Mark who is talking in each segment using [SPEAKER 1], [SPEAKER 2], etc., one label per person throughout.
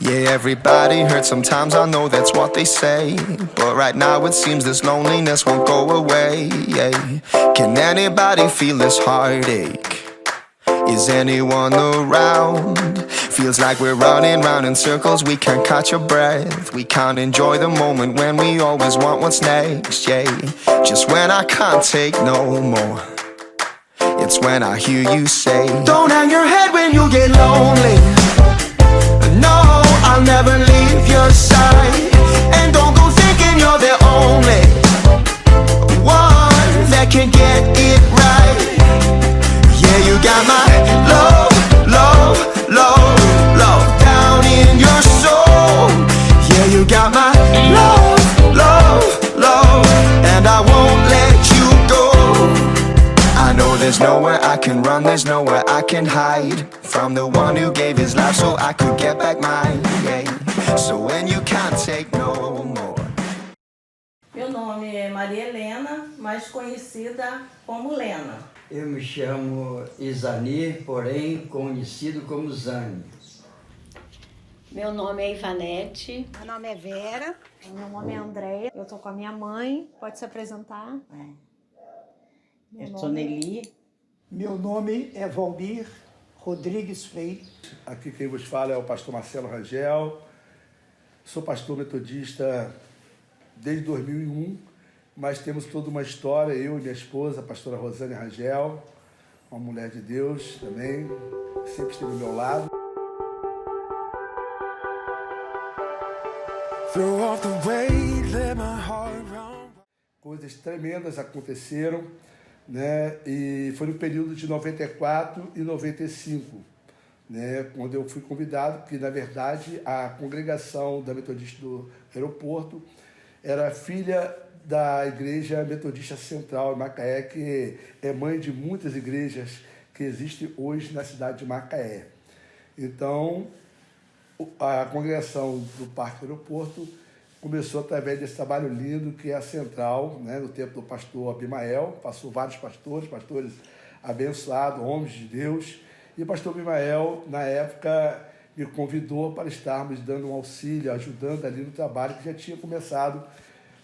[SPEAKER 1] Yeah, everybody hurts sometimes, I know that's what they say. But right now it seems this loneliness won't go away. Yeah. Can anybody feel this heartache? Is anyone around? Feels like we're running round in circles, we can't catch a breath. We can't enjoy the moment when we always want what's next, yeah. Just when I can't take no more, it's when I hear you say, don't hang your head when you get lonely. No, I'll never leave your side. And don't go thinking you're the only one that can get it right. Yeah, you got my love, love, love, love down in your soul. Yeah, you got my love, love, love, and I won't let you go. I know there's nowhere I can run, there's nowhere I can hide from the one who gave his life so I could get back mine, yeah. So when you can't take no more.
[SPEAKER 2] Meu nome é Maria Helena, mais conhecida como Lena.
[SPEAKER 3] Eu me chamo Isanir, porém conhecido como Zane.
[SPEAKER 4] Meu nome é Ivanete.
[SPEAKER 5] Meu nome é Vera.
[SPEAKER 6] Meu nome é Andréia. Eu tô com a minha mãe. Pode se apresentar?
[SPEAKER 4] Eu sou Nelly.
[SPEAKER 7] Meu nome é Valmir Rodrigues Freire.
[SPEAKER 8] Aqui quem vos fala é o pastor Marcelo Rangel. Sou pastor metodista desde 2001, mas temos toda uma história, eu e minha esposa, a pastora Rosane Rangel, uma mulher de Deus também, sempre esteve ao meu lado. Coisas tremendas aconteceram, né? E foi no período de 94 e 95, né? Quando eu fui convidado, porque na verdade a congregação da Metodista do Aeroporto era filha da Igreja Metodista Central em Macaé, que é mãe de muitas igrejas que existem hoje na cidade de Macaé. Então, a congregação do Parque Aeroporto começou através desse trabalho lindo que é a Central, né, no tempo do pastor Abimael, passou vários pastores abençoados, homens de Deus, e o pastor Abimael, na época, me convidou para estarmos dando um auxílio, ajudando ali no trabalho que já tinha começado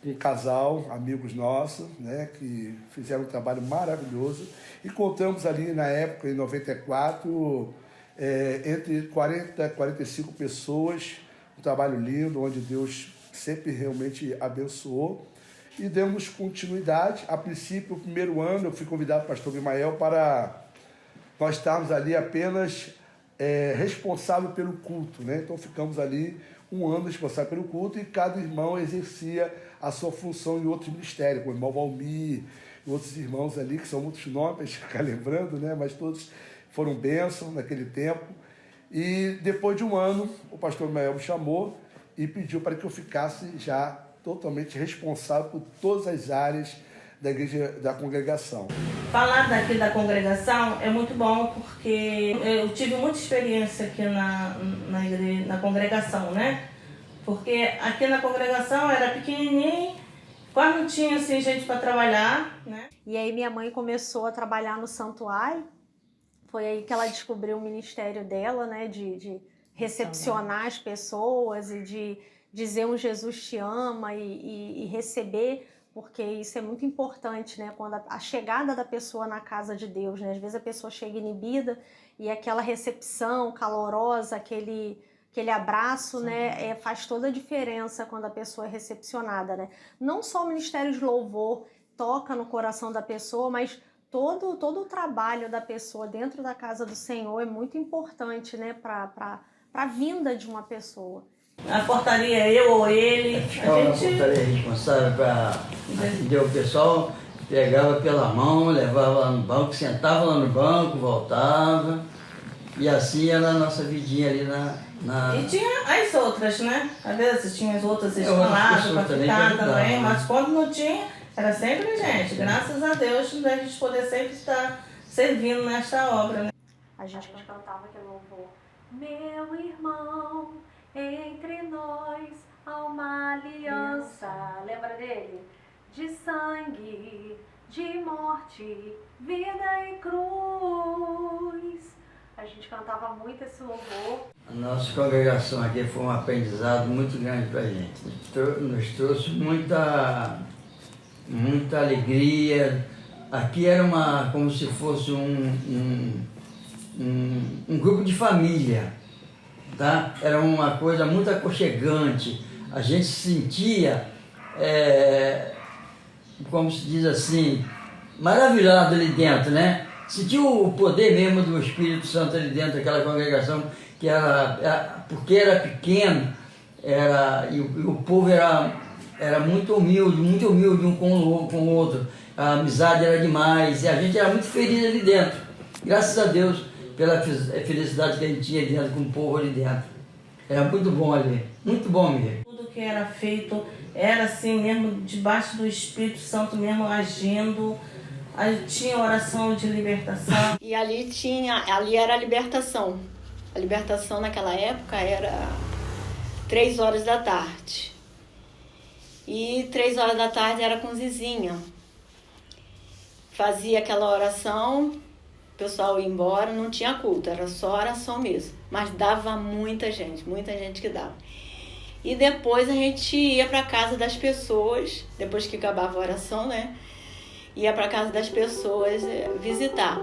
[SPEAKER 8] com um casal, amigos nossos, né, que fizeram um trabalho maravilhoso. E contamos ali na época, em 94, entre 40 e 45 pessoas, um trabalho lindo, onde Deus sempre realmente abençoou. E demos continuidade. A princípio, o primeiro ano, eu fui convidado pelo pastor Abimael para nós estarmos ali apenas responsável pelo culto, né? Então ficamos ali um ano responsável pelo culto e cada irmão exercia a sua função em outro ministério, como o irmão Valmir e outros irmãos ali, que são muitos nomes, ficar lembrando, né? Mas todos foram bênçãos naquele tempo. E depois de um ano, o pastor Mael me chamou e pediu para que eu ficasse já totalmente responsável por todas as áreas da igreja, da congregação.
[SPEAKER 2] Falar daqui da congregação é muito bom porque eu tive muita experiência aqui na igreja, na congregação, né? Porque aqui na congregação era pequenininho, quase não tinha assim, gente para trabalhar, né?
[SPEAKER 6] E aí minha mãe começou a trabalhar no santuário. Foi aí que ela descobriu o ministério dela, né? De recepcionar as pessoas e de dizer um Jesus te ama e receber, porque isso é muito importante, né? Quando a chegada da pessoa na casa de Deus, né? Às vezes a pessoa chega inibida e aquela recepção calorosa, aquele abraço, né? Faz toda a diferença quando a pessoa é recepcionada, né? Não só o ministério de louvor toca no coração da pessoa, mas todo o trabalho da pessoa dentro da casa do Senhor é muito importante, né? Para a vinda de uma pessoa.
[SPEAKER 2] A portaria, eu ou ele, a
[SPEAKER 3] portaria responsável para atender o pessoal, pegava pela mão, levava lá no banco, sentava lá no banco, voltava, e assim era a nossa vidinha ali na...
[SPEAKER 2] E tinha as outras, né? Às vezes tinha as outras escaladas para ficar também, mas quando não tinha, era sempre gente. Graças a Deus, a gente poder sempre estar servindo nesta obra, né?
[SPEAKER 6] A gente cantava aquele louvor. Meu irmão, entre nós há uma aliança. Lembra dele? De sangue, de morte, vida e cruz. A gente cantava muito esse louvor.
[SPEAKER 3] A nossa congregação aqui foi um aprendizado muito grande para a gente. Nos trouxe muita alegria. Aqui era como se fosse um grupo de família, tá? Era uma coisa muito aconchegante. A gente se sentia, como se diz assim, maravilhado ali dentro, né? Sentiu o poder mesmo do Espírito Santo ali dentro daquela congregação, porque era pequeno, e o povo era muito humilde um com o outro. A amizade era demais e a gente era muito feliz ali dentro. Graças a Deus pela felicidade que a gente tinha ali dentro, com o povo ali dentro. Era muito bom ali, muito bom mesmo.
[SPEAKER 2] Tudo que era feito era assim mesmo, debaixo do Espírito Santo mesmo agindo. Aí tinha oração de libertação.
[SPEAKER 4] E ali era a libertação. A libertação naquela época era 3 horas da tarde. E 3 horas da tarde era com Zizinha. Fazia aquela oração, o pessoal ia embora, não tinha culto, era só oração mesmo. Mas dava muita gente que dava. E depois a gente ia para casa das pessoas, depois que acabava a oração, né? Ia para casa das pessoas visitar.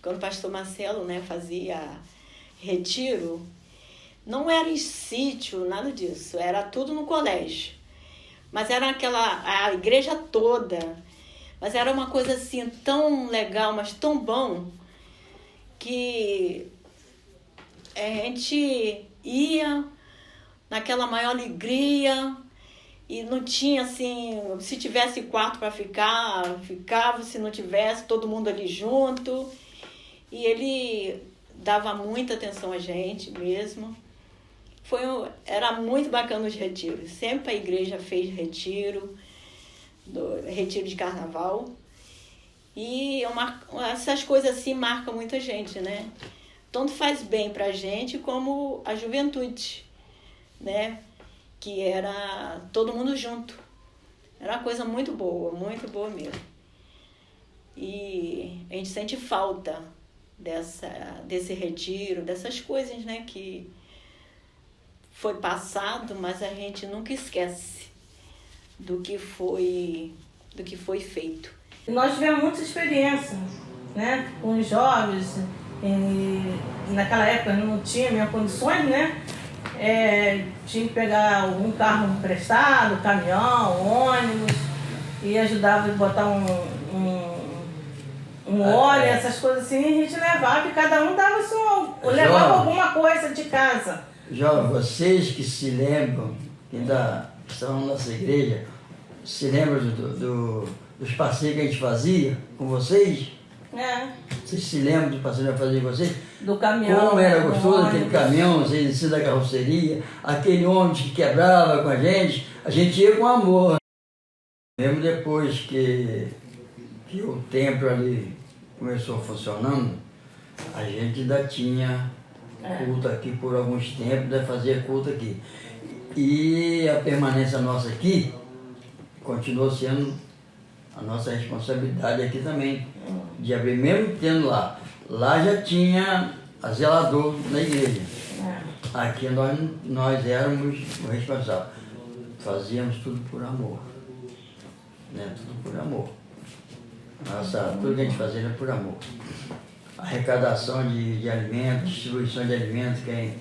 [SPEAKER 4] Quando o pastor Marcelo, né, fazia retiro, não era em sítio, nada disso, era tudo no colégio. Mas era a igreja toda. Mas era uma coisa assim tão legal, mas tão bom, que a gente ia naquela maior alegria e não tinha assim, se tivesse quarto para ficar, ficava, se não tivesse, todo mundo ali junto. E ele dava muita atenção a gente mesmo. Era muito bacana os retiros. Sempre a igreja fez retiro de carnaval. E essas coisas assim marcam muita gente, né? Tanto faz bem pra gente como a juventude, né? Que era todo mundo junto. Era uma coisa muito boa mesmo. E a gente sente falta desse retiro, dessas coisas, né? Que foi passado, mas a gente nunca esquece do que foi feito.
[SPEAKER 2] Nós tivemos muita experiência, né, com os jovens, e naquela época não tinha minhas condições, né? Tinha que pegar algum carro emprestado, caminhão, ônibus, e ajudava a botar um óleo, essas coisas assim, e a gente levava, e cada um levava alguma coisa de casa.
[SPEAKER 3] Jovem, vocês que se lembram, que ainda estão na nossa igreja, se lembram dos passeios que a gente fazia com vocês? Vocês se lembram dos passeios que a gente fazia com vocês?
[SPEAKER 2] Do caminhão.
[SPEAKER 3] Como era gostoso aquele caminhão, vocês em cima da carroceria, aquele ônibus que quebrava com a gente ia com amor. Mesmo depois que o templo ali começou funcionando, a gente ainda tinha culto aqui por alguns tempos, fazia culto aqui. E a permanência nossa aqui continuou sendo a nossa responsabilidade aqui também, de abrir, mesmo tendo lá. Lá já tinha a zelador na igreja. Aqui nós éramos os responsáveis. Fazíamos tudo por amor. Né? Tudo por amor. Tudo que a gente fazia era por amor. Arrecadação de alimentos, distribuição de alimentos, quem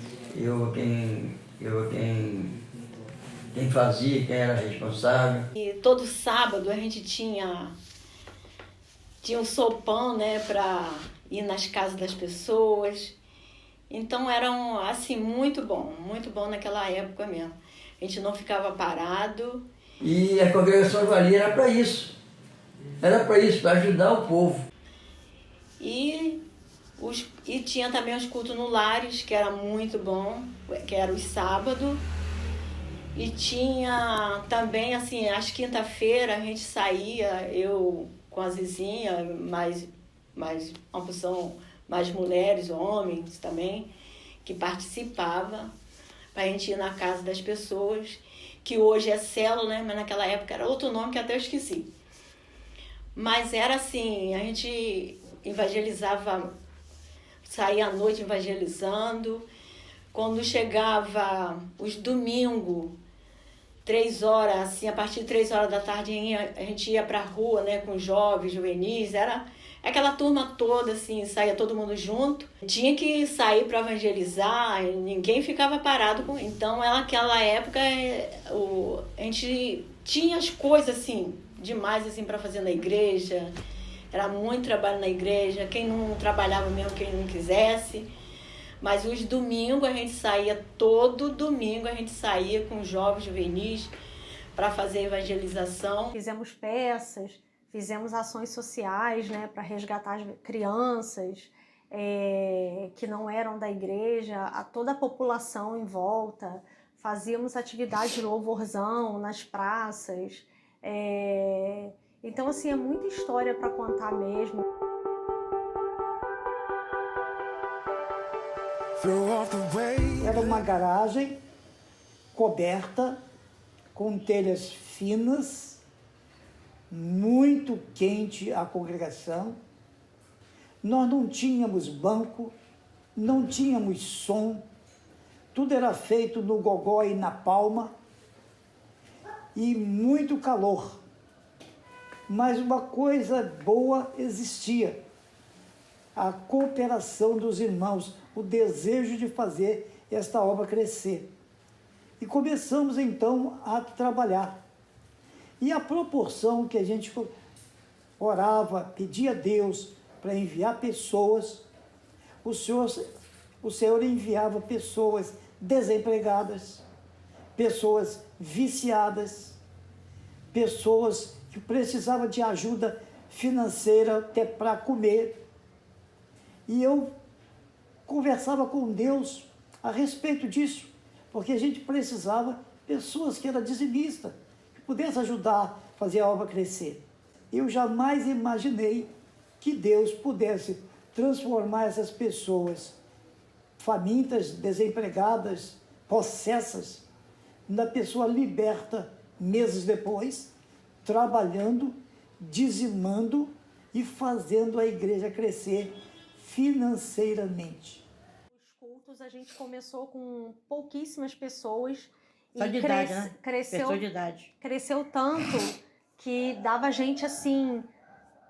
[SPEAKER 3] fazia, quem era responsável.
[SPEAKER 4] E todo sábado a gente tinha um sopão, né, para ir nas casas das pessoas. Então era assim, muito bom naquela época mesmo. A gente não ficava parado.
[SPEAKER 3] E a congregação Valia era para isso. Era para isso, para ajudar o povo.
[SPEAKER 4] E tinha também os cultos no lares, que era muito bom, que era os sábados. E tinha também, assim, às quinta-feira a gente saía, eu com a Zizinha, mais uma porção, mais mulheres, homens também, que participavam, para a gente ir na casa das pessoas, que hoje é célula, né? Mas naquela época era outro nome que até eu esqueci. Mas era assim, a gente evangelizava, saía à noite evangelizando. Quando chegava os domingos, 3 horas, assim, a partir de 3 horas da tarde, a gente ia pra rua, né, com jovens, juvenis, era aquela turma toda, assim, saía todo mundo junto. Tinha que sair para evangelizar, ninguém ficava parado com. Então, naquela época, a gente tinha as coisas, assim, demais, assim, para fazer na igreja. Era muito trabalho na igreja, quem não trabalhava mesmo, quem não quisesse. Mas os domingos a gente saía, todo domingo a gente saía com jovens juvenis para fazer evangelização.
[SPEAKER 6] Fizemos peças, fizemos ações sociais, né, para resgatar as crianças que não eram da igreja, a toda a população em volta. Fazíamos atividade de louvorzão nas praças. Então, assim, é muita história para contar mesmo.
[SPEAKER 7] Era uma garagem coberta com telhas finas, muito quente a congregação. Nós não tínhamos banco, não tínhamos som, tudo era feito no gogó e na palma e muito calor. Mas uma coisa boa existia, a cooperação dos irmãos, o desejo de fazer esta obra crescer. E começamos então a trabalhar. E a proporção que a gente orava, pedia a Deus para enviar pessoas, o Senhor enviava pessoas desempregadas, pessoas viciadas, pessoas que precisavam de ajuda financeira até para comer. E eu conversava com Deus a respeito disso, porque a gente precisava de pessoas que eram dizimistas, que pudessem ajudar a fazer a obra crescer. Eu jamais imaginei que Deus pudesse transformar essas pessoas famintas, desempregadas, possessas, na pessoa liberta meses depois, trabalhando, dizimando e fazendo a igreja crescer financeiramente.
[SPEAKER 6] Os cultos a gente começou com pouquíssimas pessoas
[SPEAKER 5] Só de idade, né?
[SPEAKER 6] cresceu,
[SPEAKER 5] Pessoa de idade.
[SPEAKER 6] cresceu tanto que dava gente assim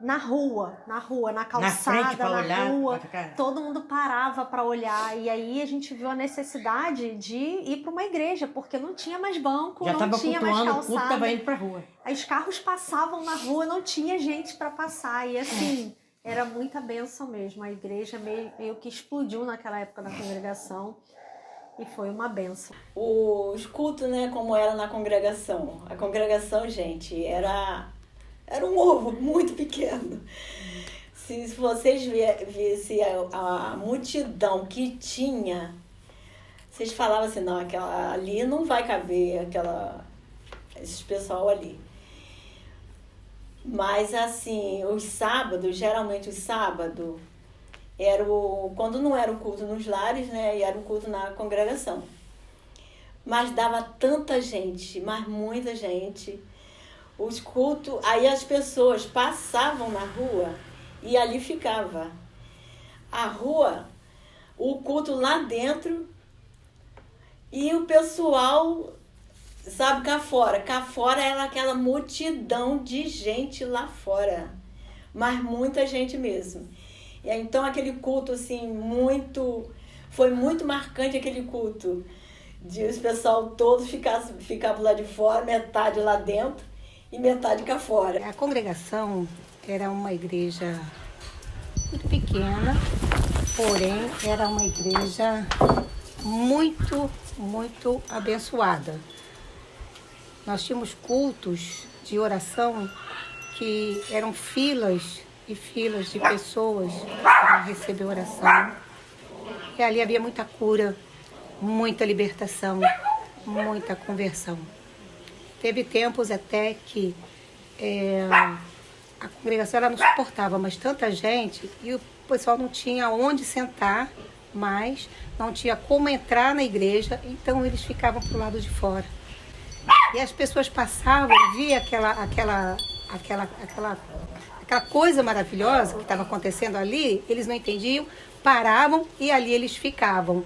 [SPEAKER 6] na rua, na calçada,
[SPEAKER 5] pra
[SPEAKER 6] na
[SPEAKER 5] olhar,
[SPEAKER 6] rua,
[SPEAKER 5] pra ficar.
[SPEAKER 6] todo mundo parava para olhar, e aí a gente viu a necessidade de ir para uma igreja, porque não tinha mais banco,
[SPEAKER 5] Já
[SPEAKER 6] não
[SPEAKER 5] tava
[SPEAKER 6] tinha mais
[SPEAKER 5] cultuando, o culto
[SPEAKER 6] calçada.
[SPEAKER 5] tava indo pra rua.
[SPEAKER 6] Aí os carros passavam na rua, não tinha gente para passar, e assim, era muita bênção mesmo. A igreja meio que explodiu naquela época da congregação, e foi uma bênção.
[SPEAKER 4] Os cultos, né, como era na congregação. A congregação, gente, era um ovo muito pequeno. Se vocês vissem a multidão que tinha, vocês falavam assim, não, aquela ali não vai caber esses pessoal ali. Mas assim, os sábados, geralmente os sábados, quando não era o culto nos lares, né, e era o culto na congregação. Mas dava tanta gente, mas muita gente. Os cultos, aí as pessoas passavam na rua e ali ficava. A rua, o culto lá dentro e o pessoal, sabe, cá fora. Cá fora era aquela multidão de gente lá fora, mas muita gente mesmo. E então aquele culto, assim, foi muito marcante aquele culto. De os pessoal todos ficavam lá de fora, metade lá dentro e metade cá fora.
[SPEAKER 9] A congregação era uma igreja muito pequena, porém era uma igreja muito, muito abençoada. Nós tínhamos cultos de oração que eram filas e filas de pessoas para receber oração. E ali havia muita cura, muita libertação, muita conversão. Teve tempos até que a congregação ela não suportava mais tanta gente e o pessoal não tinha onde sentar mais, não tinha como entrar na igreja, então eles ficavam pro lado de fora. E as pessoas passavam, via aquela coisa maravilhosa que estava acontecendo ali, eles não entendiam, paravam e ali eles ficavam.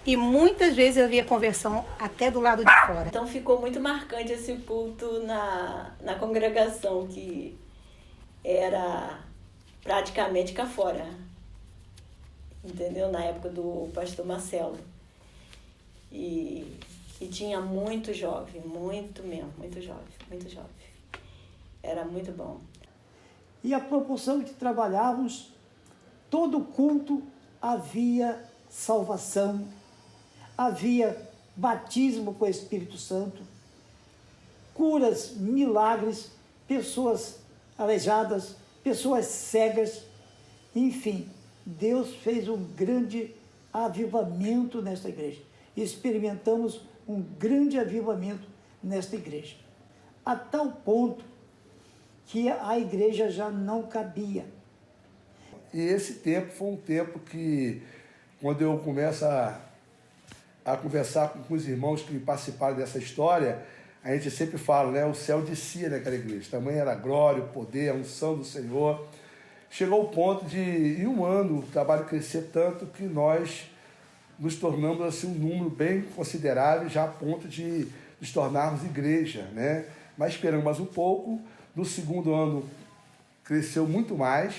[SPEAKER 9] E muitas vezes havia conversão até do lado de fora.
[SPEAKER 4] Então ficou muito marcante esse culto na congregação, que era praticamente cá fora, entendeu? Na época do pastor Marcelo. E tinha muito jovem, muito mesmo, muito jovem. Era muito bom.
[SPEAKER 7] E a proporção que trabalhávamos, todo culto havia salvação, havia batismo com o Espírito Santo, curas, milagres, pessoas aleijadas, pessoas cegas, enfim, Deus fez um grande avivamento nesta igreja. Experimentamos um grande avivamento nesta igreja, a tal ponto que a igreja já não cabia.
[SPEAKER 8] E esse tempo foi um tempo que, quando eu começo a conversar com os irmãos que participaram dessa história, a gente sempre fala, né? O céu descia naquela igreja. Tamanho era a glória, o poder, a unção do Senhor. Chegou ao ponto de, em um ano, o trabalho crescer tanto que nós nos tornamos assim, um número bem considerável, já a ponto de nos tornarmos igreja, né? Mas esperamos mais um pouco. No segundo ano, cresceu muito mais,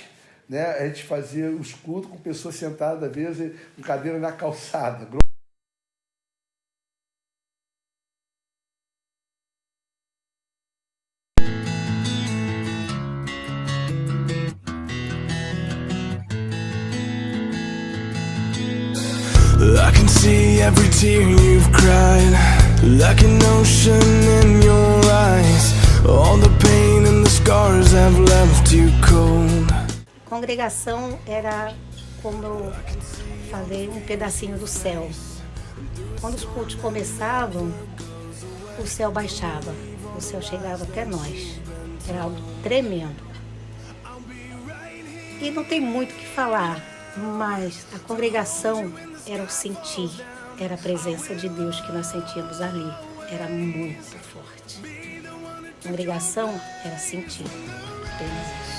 [SPEAKER 8] né? A gente fazia os cultos com pessoas sentadas, às vezes, com cadeira na calçada.
[SPEAKER 1] I can see every tear you've cried, like an ocean in your eyes. All the pain and the scars have left you cold.
[SPEAKER 9] Congregação era, como eu falei, um pedacinho do céu. Quando os cultos começavam, o céu baixava, o céu chegava até nós. Era algo tremendo. E não tem muito o que falar, mas a congregação era o sentir, era a presença de Deus que nós sentíamos ali. Era muito forte. A congregação era sentir, apenas isso.